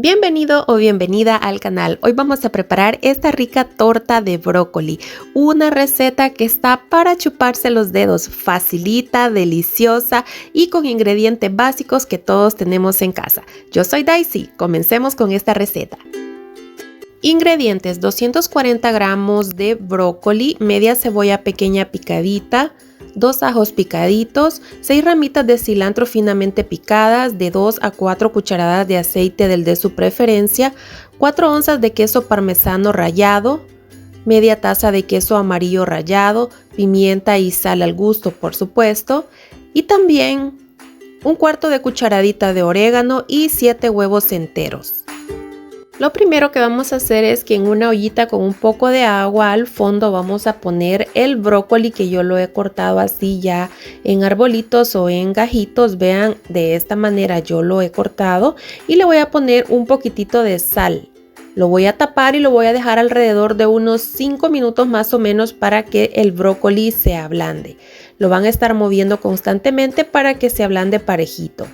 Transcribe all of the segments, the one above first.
Bienvenido o bienvenida al canal. Hoy vamos a preparar esta rica torta de brócoli, una receta que está para chuparse los dedos, facilita, deliciosa y con ingredientes básicos que todos tenemos en casa. Yo soy Daisy, comencemos con esta receta. Ingredientes: 240 gramos de brócoli, media cebolla pequeña picadita, 2 ajos picaditos, 6 ramitas de cilantro finamente picadas, de 2 a 4 cucharadas de aceite del de su preferencia, 4 onzas de queso parmesano rallado, media taza de queso amarillo rallado, pimienta y sal al gusto por supuesto, y también un cuarto de cucharadita de orégano y 7 huevos enteros. Lo primero que vamos a hacer es que en una ollita con un poco de agua al fondo vamos a poner el brócoli, que yo lo he cortado así ya en arbolitos o en gajitos. Vean, de esta manera yo lo he cortado y le voy a poner un poquitito de sal. Lo voy a tapar y lo voy a dejar alrededor de unos 5 minutos más o menos para que el brócoli se ablande. Lo van a estar moviendo constantemente para que se ablande parejito.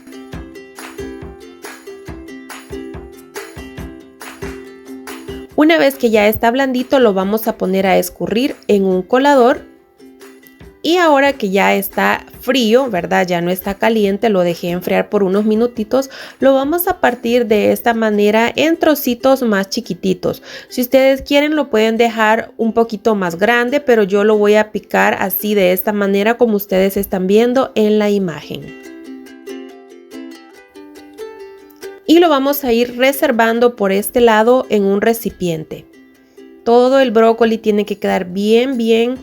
Una vez que ya está blandito, lo vamos a poner a escurrir en un colador. Y ahora que ya está frío, ¿verdad? Ya no está caliente, lo dejé enfriar por unos minutitos. Lo vamos a partir de esta manera en trocitos más chiquititos. Si ustedes quieren lo pueden dejar un poquito más grande, pero yo lo voy a picar así de esta manera como ustedes están viendo en la imagen. Y lo vamos a ir reservando por este lado en un recipiente. Todo el brócoli tiene que quedar bien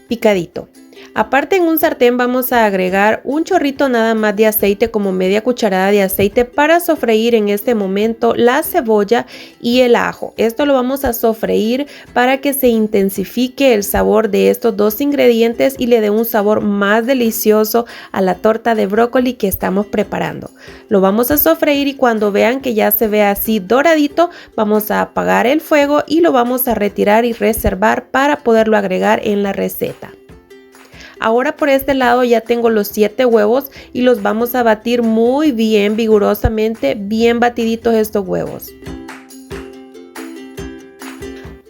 picadito. Aparte, en un sartén vamos a agregar un chorrito nada más de aceite, como media cucharada de aceite, para sofreír en este momento la cebolla y el ajo. Esto lo vamos a sofreír para que se intensifique el sabor de estos dos ingredientes y le dé un sabor más delicioso a la torta de brócoli que estamos preparando. Lo vamos a sofreír y cuando vean que ya se ve así doradito, vamos a apagar el fuego y lo vamos a retirar y reservar para poderlo agregar en la receta. Ahora por este lado ya tengo los 7 huevos y los vamos a batir muy bien, vigorosamente, bien batiditos estos huevos.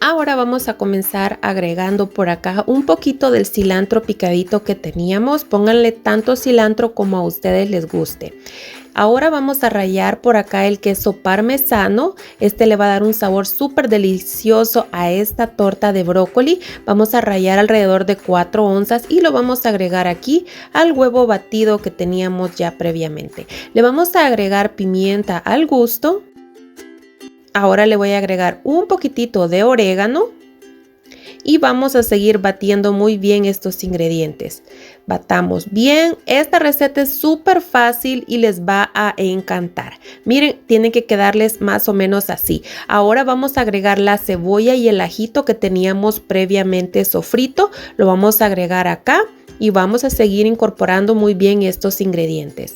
Ahora vamos a comenzar agregando por acá un poquito del cilantro picadito que teníamos. Pónganle tanto cilantro como a ustedes les guste. Ahora vamos a rallar por acá el queso parmesano. Este le va a dar un sabor súper delicioso a esta torta de brócoli. Vamos a rallar alrededor de 4 onzas y lo vamos a agregar aquí al huevo batido que teníamos ya previamente. Le vamos a agregar pimienta al gusto. Ahora le voy a agregar un poquitito de orégano. Y vamos a seguir batiendo muy bien estos ingredientes. Batamos bien. Esta receta es súper fácil y les va a encantar. Miren, tienen que quedarles más o menos así. Ahora vamos a agregar la cebolla y el ajito que teníamos previamente sofrito. Lo vamos a agregar acá y vamos a seguir incorporando muy bien estos ingredientes.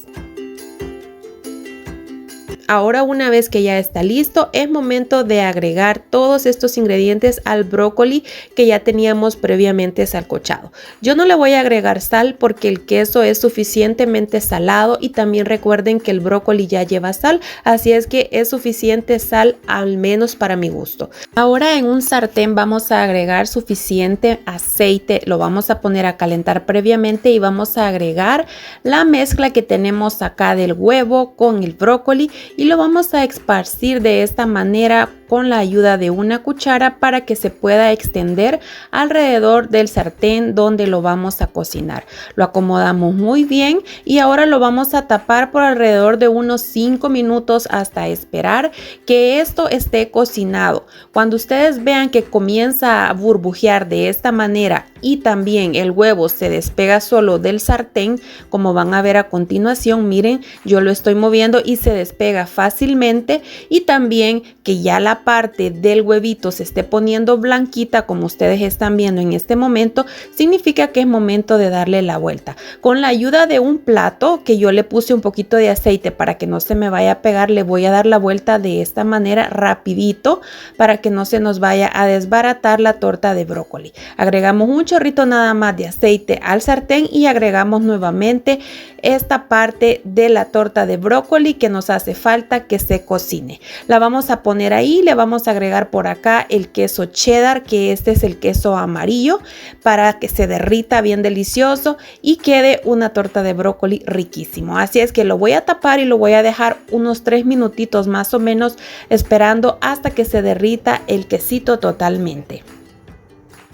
Ahora, una vez que ya está listo, es momento de agregar todos estos ingredientes al brócoli que ya teníamos previamente sancochado. Yo no le voy a agregar sal porque el queso es suficientemente salado y también recuerden que el brócoli ya lleva sal, así es que es suficiente sal, al menos para mi gusto. Ahora en un sartén vamos a agregar suficiente aceite, lo vamos a poner a calentar previamente y vamos a agregar la mezcla que tenemos acá del huevo con el brócoli y lo vamos a esparcir de esta manera con la ayuda de una cuchara para que se pueda extender alrededor del sartén donde lo vamos a cocinar. Lo acomodamos muy bien y ahora lo vamos a tapar por alrededor de unos 5 minutos hasta esperar que esto esté cocinado. Cuando ustedes vean que comienza a burbujear de esta manera y también el huevo se despega solo del sartén, como van a ver a continuación, miren, yo lo estoy moviendo y se despega fácilmente, y también que ya la esta parte del huevito se esté poniendo blanquita, como ustedes están viendo en este momento, significa que es momento de darle la vuelta. Con la ayuda de un plato que yo le puse un poquito de aceite para que no se me vaya a pegar, le voy a dar la vuelta de esta manera rapidito para que no se nos vaya a desbaratar la torta de brócoli. Agregamos un chorrito nada más de aceite al sartén y agregamos nuevamente esta parte de la torta de brócoli que nos hace falta que se cocine. La vamos a poner ahí, le vamos a agregar por acá el queso cheddar, que este es el queso amarillo, para que se derrita bien delicioso y quede una torta de brócoli riquísimo. Así es que lo voy a tapar y lo voy a dejar unos 3 minutitos más o menos, esperando hasta que se derrita el quesito totalmente.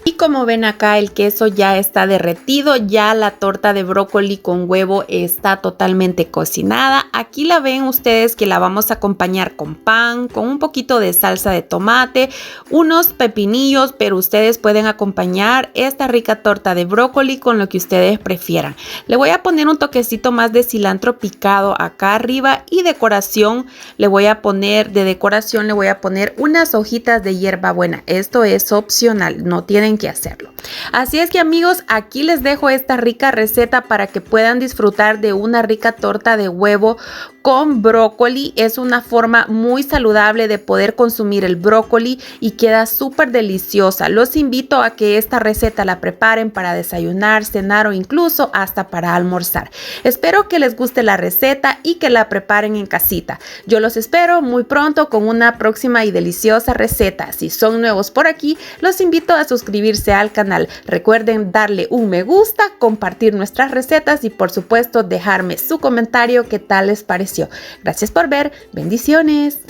Y como ven acá, el queso ya está derretido, ya la torta de brócoli con huevo está totalmente cocinada. Aquí la ven ustedes que la vamos a acompañar con pan, con un poquito de salsa de tomate, unos pepinillos, pero ustedes pueden acompañar esta rica torta de brócoli con lo que ustedes prefieran. Le voy a poner un toquecito más de cilantro picado acá arriba y decoración le voy a poner unas hojitas de hierbabuena. Esto es opcional, no tienen que hacerlo. Así es que amigos, aquí les dejo esta rica receta para que puedan disfrutar de una rica torta de huevo con brócoli. Es una forma muy saludable de poder consumir el brócoli y queda súper deliciosa. Los invito a que esta receta la preparen para desayunar, cenar o incluso hasta para almorzar. Espero que les guste la receta y que la preparen en casita. Yo los espero muy pronto con una próxima y deliciosa receta. Si son nuevos por aquí, los invito a suscribirse al canal. Recuerden darle un me gusta, compartir nuestras recetas y por supuesto dejarme su comentario qué tal les pareció. Gracias por ver, bendiciones.